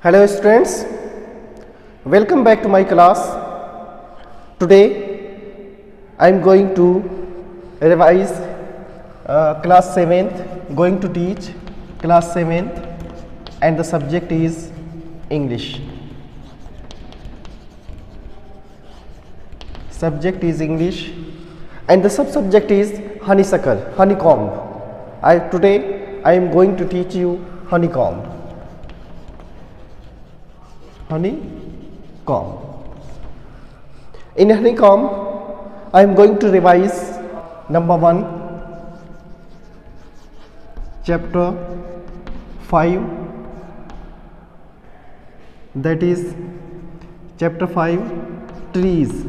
Hello students, welcome back to my class. Today I am going to revise class 7th, going to teach class 7th and the subject is English. Subject is English and the sub-subject is honeysuckle, honeycomb. Today I am going to teach you honeycomb. Honeycomb. In honeycomb, I am going to revise number 1, chapter 5, that is chapter 5, trees.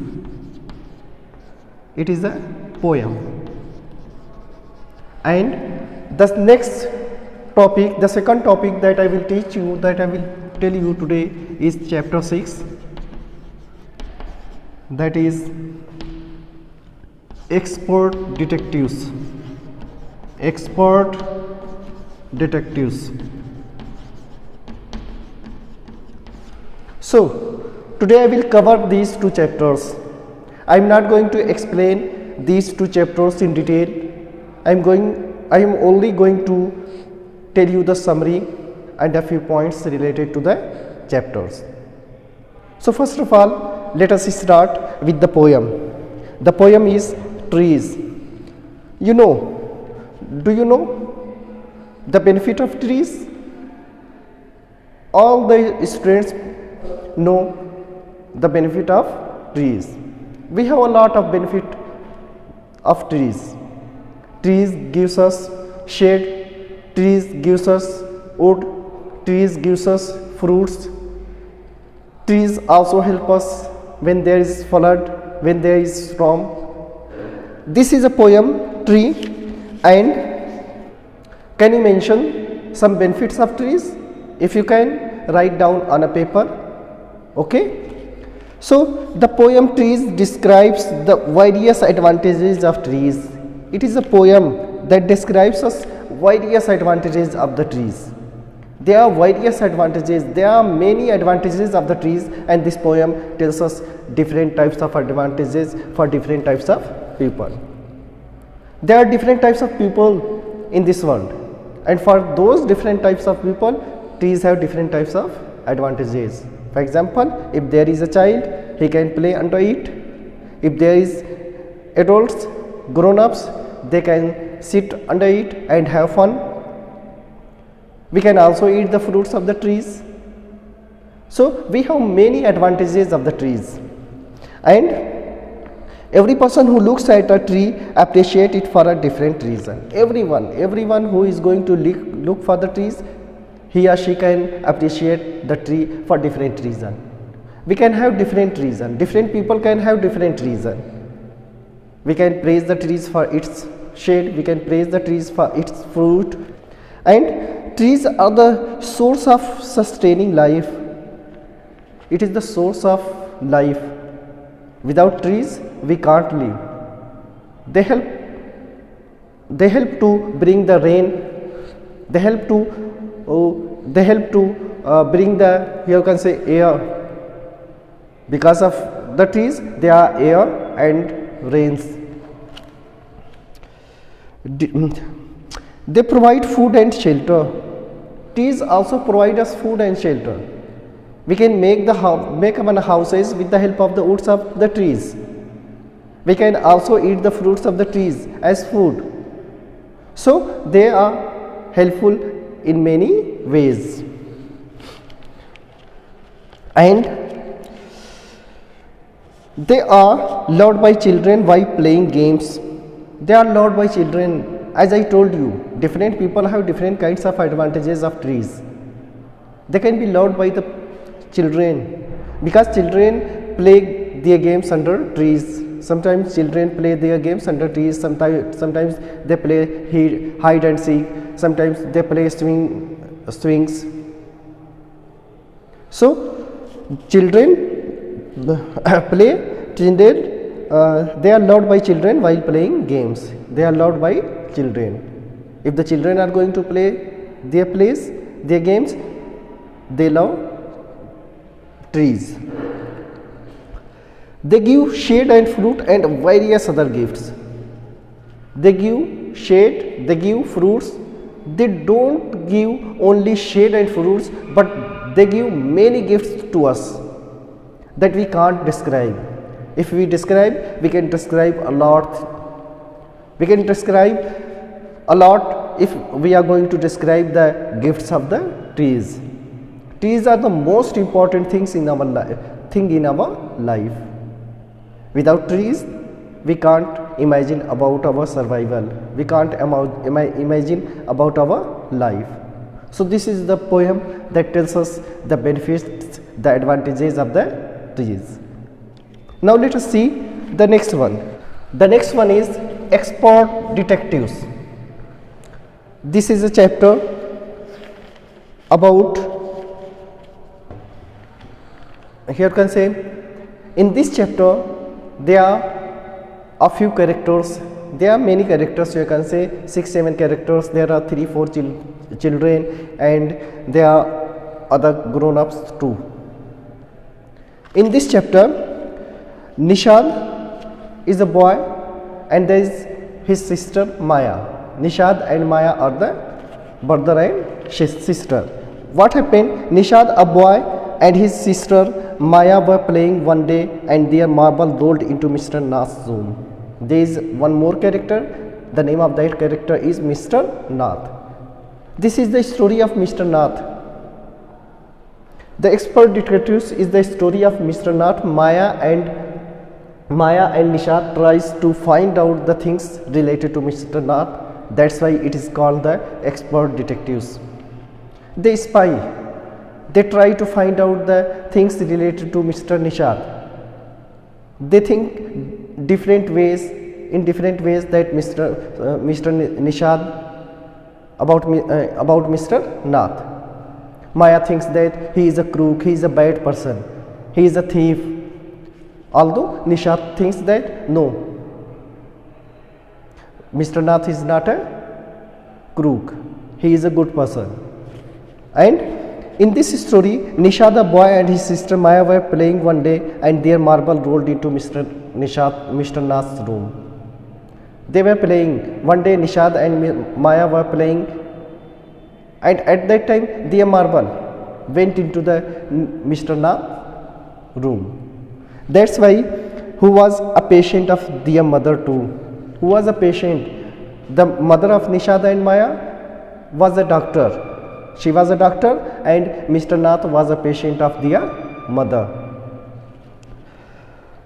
It is a poem. And the next topic, the second topic that I will teach you, that I will tell you today is chapter 6, that is expert detectives. Expert detectives. So today I will cover these two chapters. I am not going to explain these two chapters in detail. I am only going to tell you the summary and a few points related to the chapters. So first of all, let us start with the poem. The poem is Trees. Do you know the benefit of trees? All the students know the benefit of trees. We have a lot of benefit of trees. Trees gives us shade, trees gives us wood, trees gives us fruits. Trees also help us when there is flood, when there is storm. This is a poem, Tree, and can you mention some benefits of trees? If you can, write down on a paper. Okay? So the poem Trees describes the various advantages of trees. It is a poem that describes us various advantages of the trees. There are various advantages, there are many advantages of the trees, and this poem tells us different types of advantages for different types of people. There are different types of people in this world, and for those different types of people, trees have different types of advantages. For example, if there is a child, he can play under it. If there is adults, grown-ups, they can sit under it and have fun. We can also eat the fruits of the trees. So we have many advantages of the trees, and every person who looks at a tree appreciates it for a different reason. Everyone who is going to look for the trees, he or she can appreciate the tree for different reason. We can have different reason. Different people can have different reason. We can praise the trees for its shade. We can praise the trees for its fruit. And trees are the source of sustaining life. It is the source of life. Without trees, we can't live. They help to bring the rain. They help to bring the, you can say, air. Because of the trees, there are air and rains. They provide food and shelter. Trees also provide us food and shelter. We can make our houses with the help of the woods of the trees. We can also eat the fruits of the trees as food. So they are helpful in many ways. And they are loved by children while playing games. They are loved by children. As I told you, different people have different kinds of advantages of trees. They can be loved by the children because children play their games under trees. Sometimes children play their games under trees. Sometimes they play hide and seek. Sometimes they play swings. So children play. They are loved by children while playing games. They are loved by children. If the children are going to play their games, they love trees. They give shade and fruit and various other gifts. They give shade, they give fruits. They don't give only shade and fruits, but they give many gifts to us that we can't describe. If we describe, we can describe a lot. We can describe a lot if we are going to describe the gifts of the trees. Trees are the most important things in our life. Without trees, we can't imagine about our survival. We can't imagine about our life. So this is the poem that tells us the benefits, the advantages of the trees. Now let us see the next one. The next one is expert detectives. This is a chapter about, here can say, in this chapter there are a few characters. There are many characters, you can say 6-7 characters. There are 3-4 children and there are other grown-ups too. In this chapter, Nishad is a boy and there is his sister Maya. Nishad and Maya are the brother and sister. What happened? Nishad, a boy, and his sister Maya were playing one day and their marble rolled into Mr. Nath's room. There is one more character. The name of that character is Mr. Nath. This is the story of Mr. Nath. The expert detectives is the story of Mr. Nath. Maya and Nishad tries to find out the things related to Mr. Nath. That's why it is called the expert detectives. They spy. They try to find out the things related to Mr. Nishad. They think different ways, in different ways that Mr. Nishad about Mr. Nath. Maya thinks that he is a crook, he is a bad person, he is a thief. Although Nishad thinks that no, Mr. Nath is not a crook, he is a good person. And in this story, Nishad, the boy, and his sister Maya were playing one day and their marble rolled into Mr. Nath's room. They were playing. One day Nishad and Maya were playing and at that time their marble went into the Mr. Nath room. That's why who was a patient of their mother too. Who was a patient? The mother of Nishad and Maya was a doctor. She was a doctor and Mr. Nath was a patient of their mother.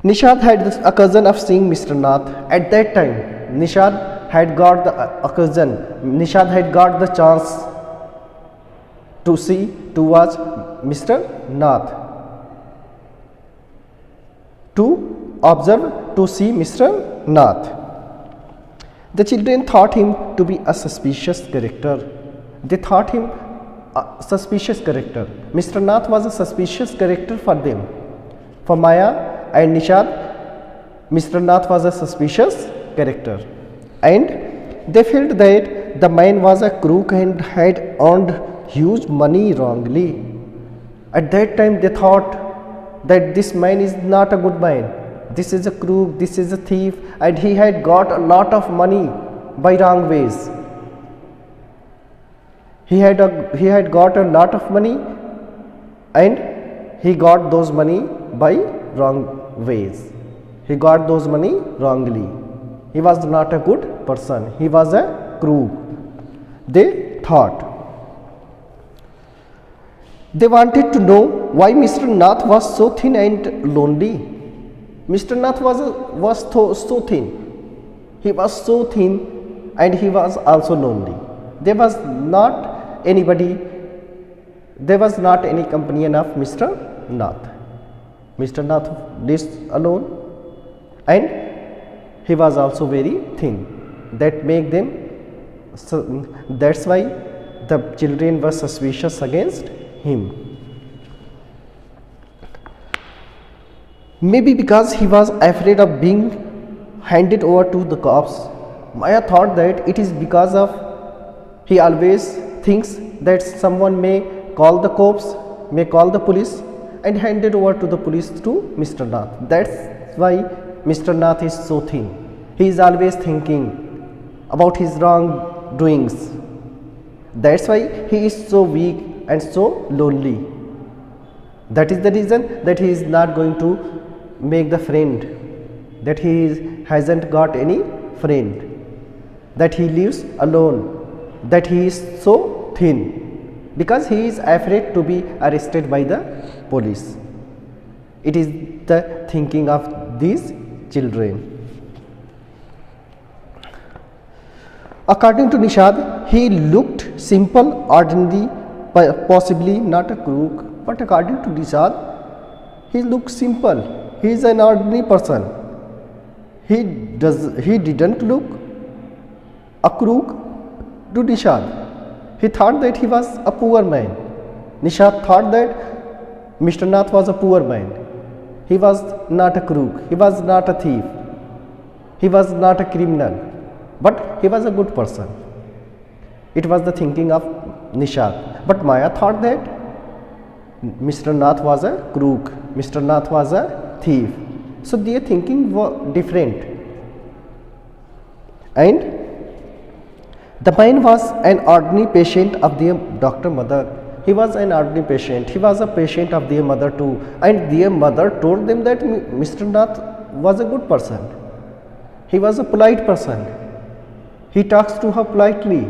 Nishad had a cousin of seeing Mr. Nath. At that time, Nishad had got a cousin. Nishad had got the chance to watch Mr. Nath, to observe, to see Mr. Nath. The children thought him to be a suspicious character. They thought him a suspicious character. Mr. Nath was a suspicious character for them. For Maya and Nishad, Mr. Nath was a suspicious character. And they felt that the man was a crook and had earned huge money wrongly. At that time they thought that this man is not a good man. This is a crook, this is a thief, and he had got a lot of money by wrong ways. He had got a lot of money and he got those money by wrong ways. He got those money wrongly. He was not a good person. He was a crook. They thought. They wanted to know why Mr. Nath was so thin and lonely. Mr. Nath was so thin. He was so thin and he was also lonely. There was not any companion of Mr. Nath. Mr. Nath lives alone and he was also very thin. That make them, so that's why the children were suspicious against him. Maybe because he was afraid of being handed over to the cops. Maya thought that it is because of he always thinks that someone may call the cops, may call the police, and handed over to the police to Mr. Nath. That's why Mr. Nath is so thin. He is always thinking about his wrongdoings. That's why he is so weak and so lonely. That is the reason that he is not going to make the friend, that hasn't got any friend, that he lives alone, that he is so thin, because he is afraid to be arrested by the police. It is the thinking of these children. According to Nishad, he looked simple, ordinary, possibly not a crook. But according to Nishad, he looks simple. He is an ordinary person. He didn't look a crook to Nishad. He thought that he was a poor man. Nishad thought that Mr. Nath was a poor man. He was not a crook. He was not a thief. He was not a criminal. But he was a good person. It was the thinking of Nishad. But Maya thought that Mr. Nath was a crook. Mr. Nath was a thief. So their thinking was different. And the man was an ordinary patient of their doctor mother. He was an ordinary patient. He was a patient of their mother too. And their mother told them that Mr. Nath was a good person. He was a polite person. He talks to her politely.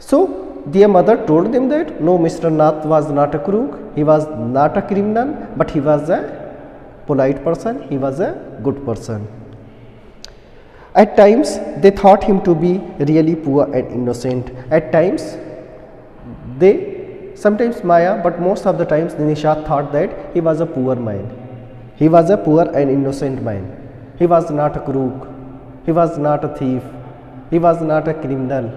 So their mother told them that no, Mr. Nath was not a crook, he was not a criminal, but he was a polite person, he was a good person. At times they thought him to be really poor and innocent. At times sometimes Maya, but most of the times Nishad thought that he was a poor man. He was a poor and innocent man. He was not a crook. He was not a thief. He was not a criminal.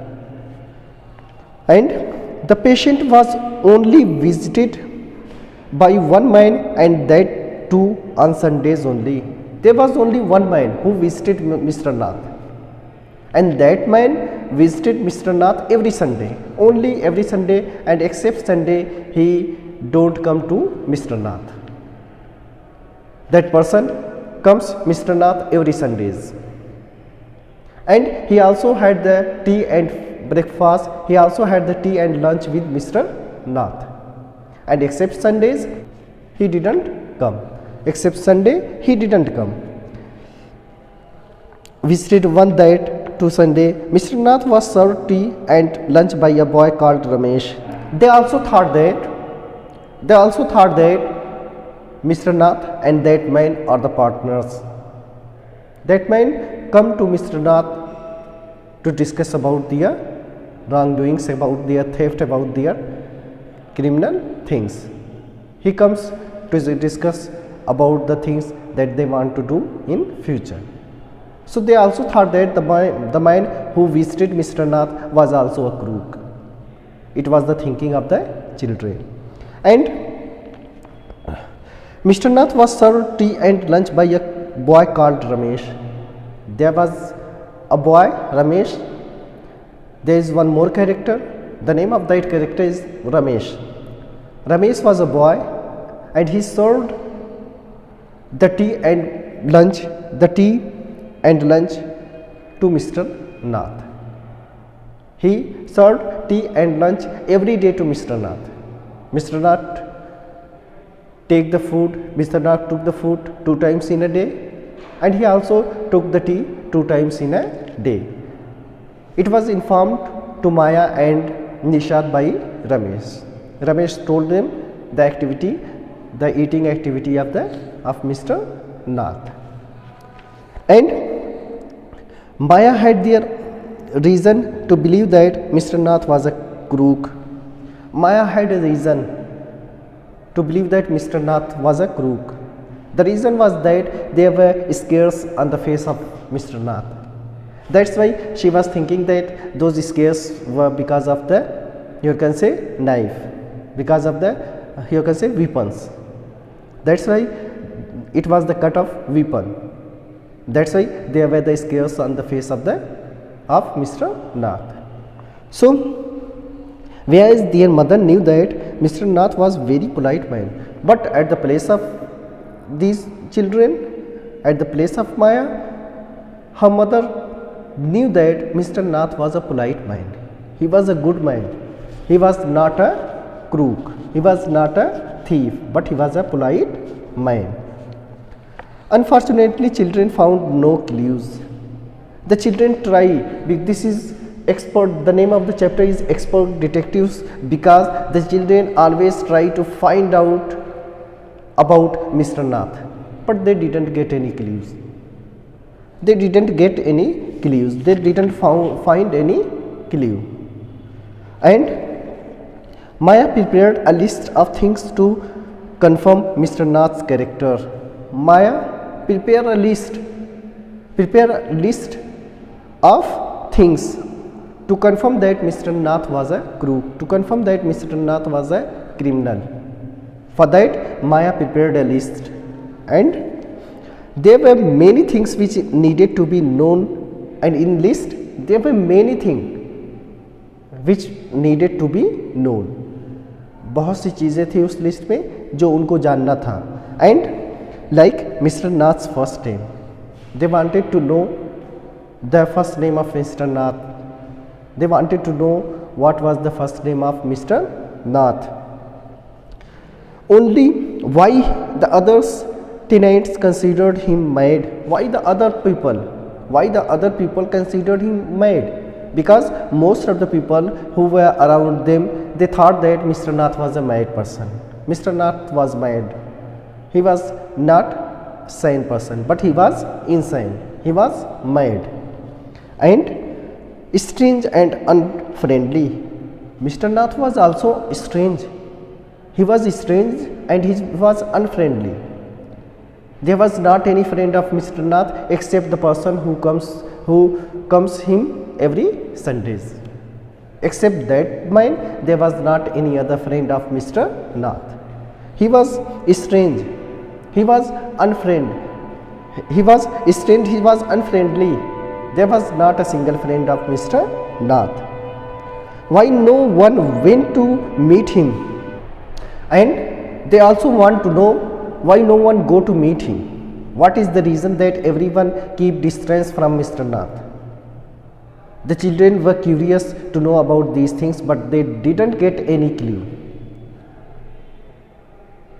And the patient was only visited by one man, and that too on Sundays only. There was only one man who visited Mr. Nath, and that man visited Mr. Nath every Sunday, only every Sunday, and except Sunday he don't come to Mr. Nath. That person comes Mr. Nath every Sundays. And he also had the tea and breakfast, he also had the tea and lunch with Mr. Nath. And except Sundays, he didn't come. Except Sunday, he didn't come. Visited one night to Sunday, Mr. Nath was served tea and lunch by a boy called Ramesh. They also thought that Mr. Nath and that man are the partners. That man come to Mr. Nath to discuss about their wrongdoings, about their theft, about their criminal things. He comes to discuss about the things that they want to do in future. So they also thought that the man who visited Mr. Nath was also a crook. It was the thinking of the children. And Mr. Nath was served tea and lunch by a boy called Ramesh. There was a boy, Ramesh. There is one more character. The name of that character is Ramesh. Ramesh was a boy, and he served the tea and lunch to Mr. Nath. He served tea and lunch every day to Mr. Nath. Mr. Nath take the food. Mr. Nath took the food 2 times in a day, and he also took the tea 2 times in a day. It was informed to Maya and Nishad by Ramesh. Ramesh told them the eating activity of Mr. Nath. And Maya had their reason to believe that Mr. Nath was a crook. Maya had a reason to believe that Mr. Nath was a crook. The reason was that there were scars on the face of Mr. Nath. That's why she was thinking that those scars were because of the, you can say, knife, because of the, you can say, weapons. That's why it was the cut of weapon. That's why there were the scars on the face of Mr. Nath. So Whereas their mother knew that Mr. Nath was very polite man. But at the place of these children, at the place of Maya, her mother knew that Mr. Nath was a polite man. He was a good man. He was not a crook. He was not a thief, but he was a polite man. Unfortunately, children found no clues. The children try. This is expert. The name of the chapter is expert detectives, because the children always try to find out about Mr. Nath, but they didn't get any clues. They didn't get any clues. They didn't find any clue. And Maya prepared a list of things to confirm Mr. Nath's character. Maya prepared a list of things to confirm that Mr. Nath was a crook, to confirm that Mr. Nath was a criminal. For that, Maya prepared a list, and there were many things which needed to be known, and in list there were many things which needed to be known. बहुत सी चीज़ें थी उस list में जो उनको जानना था. And like mister Nath's first name, they wanted to know the first name of Mr. Nath. They wanted to know what was the first name of Mr. Nath. Only why the others tenants considered him mad? Why the other people considered him mad? Because most of the people who were around them, they thought that Mr. Nath was a mad person. Mr. Nath was mad. He was not sane person, but he was insane. He was mad and strange and unfriendly. Mr. Nath was also strange. He was strange and he was unfriendly. There was not any friend of Mr. Nath except the person who comes him every Sundays. Except that man, there was not any other friend of Mr. Nath. He was strange. He was unfriendly. He was strange. He was unfriendly. There was not a single friend of Mr. Nath. Why no one went to meet him? And they also want to know why no one go to meet him. What is the reason that everyone keep distance from Mr. Nath? The children were curious to know about these things, but they didn't get any clue.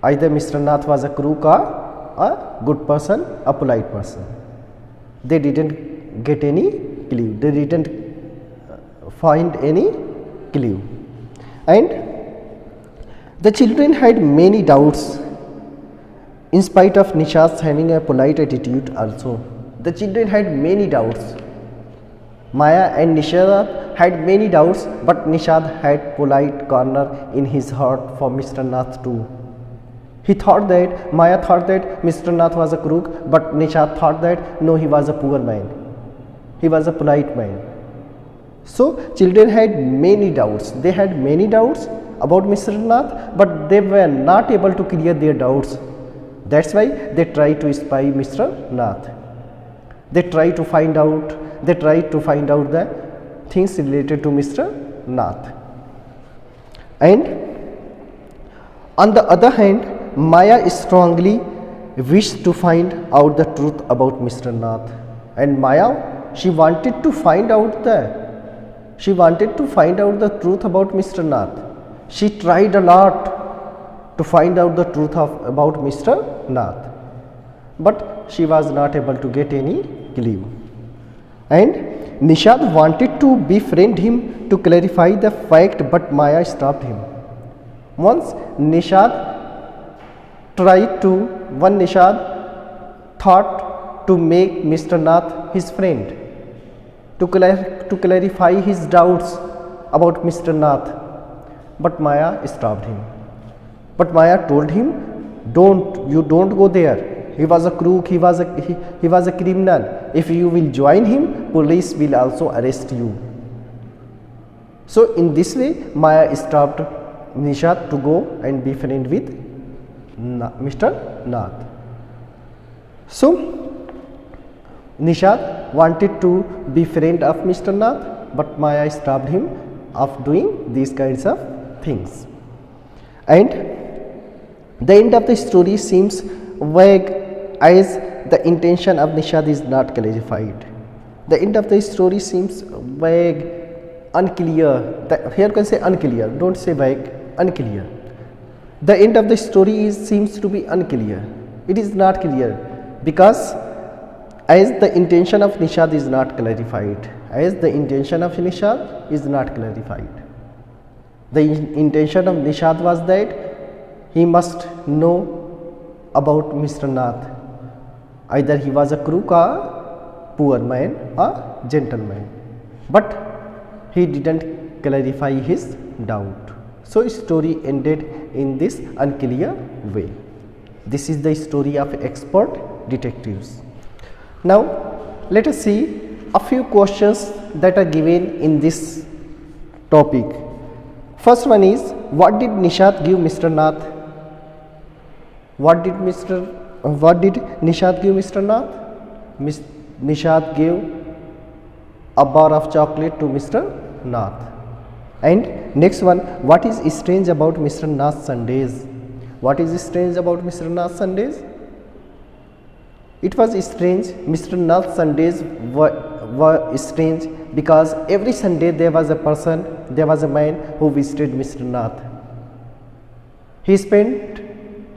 Either Mr. Nath was a crook or a good person, a polite person. They didn't get any clue. They didn't find any clue. And the children had many doubts, in spite of Nishad having a polite attitude also. The children had many doubts. Maya and Nishad had many doubts, but Nishad had polite corner in his heart for Mr. Nath too. Maya thought that Mr. Nath was a crook, but Nishad thought that no, he was a poor man. He was a polite man. So children had many doubts. They had many doubts about Mr. Nath, but they were not able to clear their doubts. That's why they tried to spy Mr. Nath. They tried to find out the things related to Mr. Nath. And on the other hand, Maya strongly wished to find out the truth about Mr. Nath. And Maya, she wanted to find out the truth about Mr. Nath. She tried a lot to find out the truth about Mr. Nath, but she was not able to get any clue. And Nishad wanted to befriend him to clarify the fact, but Maya stopped him. Once Nishad thought to make Mr. Nath his friend, to clarify his doubts about Mr. Nath, but Maya stopped him. But Maya told him, you don't go there. He was a crook, he was a criminal. If you will join him, police will also arrest you. So in this way, Maya stopped Nishad to go and be friend with Mr. Nath. So Nishad wanted to be friend of Mr. Nath, but Maya stopped him of doing these kinds of things. And the end of the story seems vague as the intention of Nishad is not clarified. The end of the story seems vague, unclear. Here you can say unclear, don't say vague, unclear. The end of the story seems to be unclear. It is not clear because as the intention of Nishad is not clarified. As the intention of Nishad is not clarified. The intention of Nishad was that he must know about Mr. Nath. Either he was a crook or poor man or gentleman. But he didn't clarify his doubt. So story ended in this unclear way. This is the story of expert detectives. Now let us see a few questions that are given in this topic. First one is, what did Nishad give Mr. Nath? What did Nishad give Mr. Nath? Nishad gave a bar of chocolate to Mr. Nath. And next one, what is strange about Mr. Nath's Sundays? What is strange about Mr. Nath's Sundays? It was strange. Mr. Nath's Sundays were strange because every Sunday there was a man who visited Mr. Nath. He spent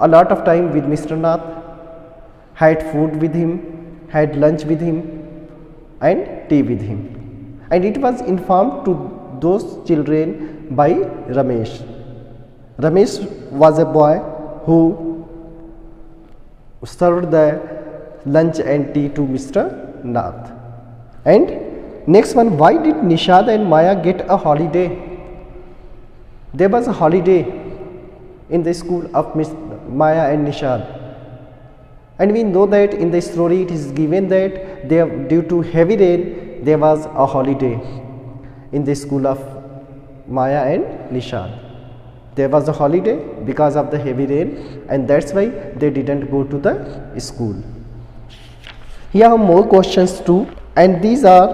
a lot of time with Mr. Nath, had food with him, had lunch with him and tea with him. And it was informed to those children by Ramesh. Ramesh was a boy who served the lunch and tea to Mr. Nath. And next one, why did Nishad and Maya get a holiday? There was a holiday in the school of Maya and Nishad. And we know that in the story it is given that due to heavy rain there was a holiday in the school of Maya and Nishad. There was a holiday because of the heavy rain, and that's why they didn't go to the school. Here are more questions too, and these are,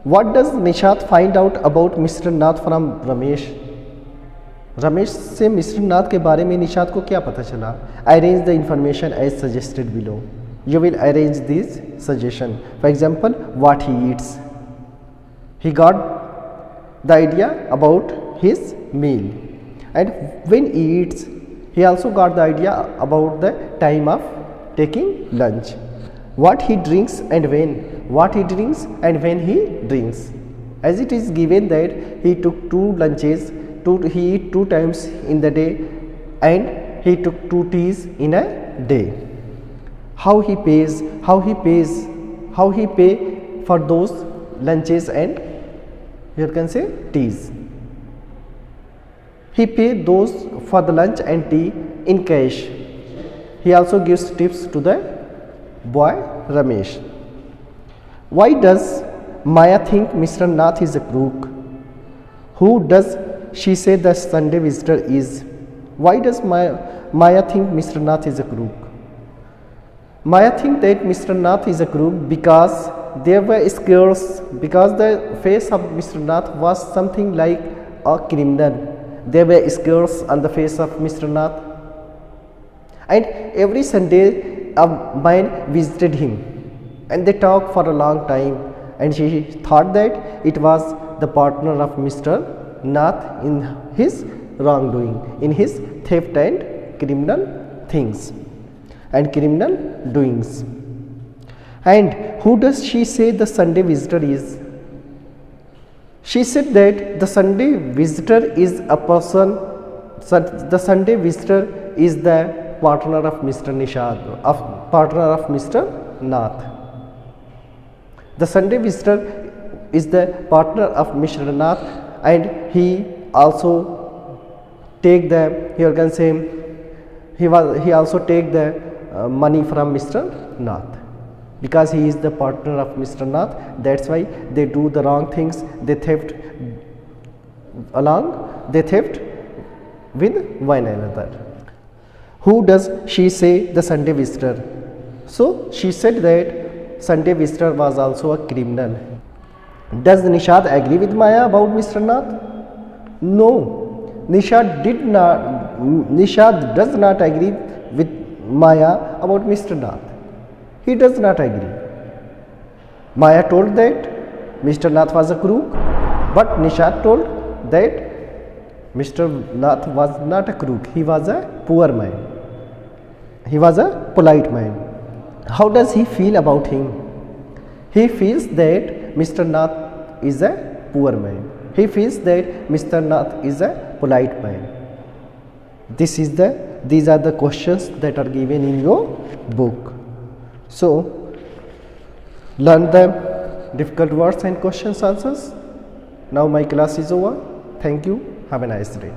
what does Nishad find out about Mr. Nath from Ramesh? Ramesh से mister नाथ के बारे में निशाद को क्या पता चला? Arrange the information as suggested below. You will arrange this suggestion. For example, what he eats. He got the idea about his meal, and when he eats, he also got the idea about the time of taking lunch. What he drinks and when. What he drinks and when he drinks. As it is given that he took 2 lunches, he eat 2 times in the day, and he took 2 teas in a day. How he pays for those lunches and here can say teas. He pay those for the lunch and tea in cash. He also gives tips to the boy Ramesh. Why does Maya think Mr. Nath is a crook? Who does she say the Sunday visitor is? Why does Maya think Mr. Nath is a crook? Maya think that Mr. Nath is a crook because there were scars, because the face of Mr. Nath was something like a criminal. There were scars on the face of Mr. Nath, and every Sunday a man visited him and they talked for a long time, and she thought that it was the partner of Mr. Nath in his wrongdoing, in his theft and criminal things and criminal doings. And who does she say the Sunday visitor is? She said that the Sunday visitor is a person, the Sunday visitor is the partner of Mr. Nishad, partner of Mr. Nath. The Sunday visitor is the partner of Mr. Nath, and he also take the, here can say, he also take the money from Mr. Nath, because he is the partner of Mr. Nath. That's why they do the wrong things. They theft with one another. Who does she say the Sunday visitor? So she said that Sunday visitor was also a criminal. Does Nishad agree with Maya about Mr. Nath? No, Nishad does not agree with Maya about Mr. Nath. He does not agree. Maya told that Mr. Nath was a crook, but Nishad told that Mr. Nath was not a crook. He was a poor man. He was a polite man. How does he feel about him? He feels that Mr. Nath is a poor man. He feels that Mr. Nath is a polite man. These are the questions that are given in your book. So, learn the difficult words and questions answers. Now my class is over. Thank you. Have a nice day.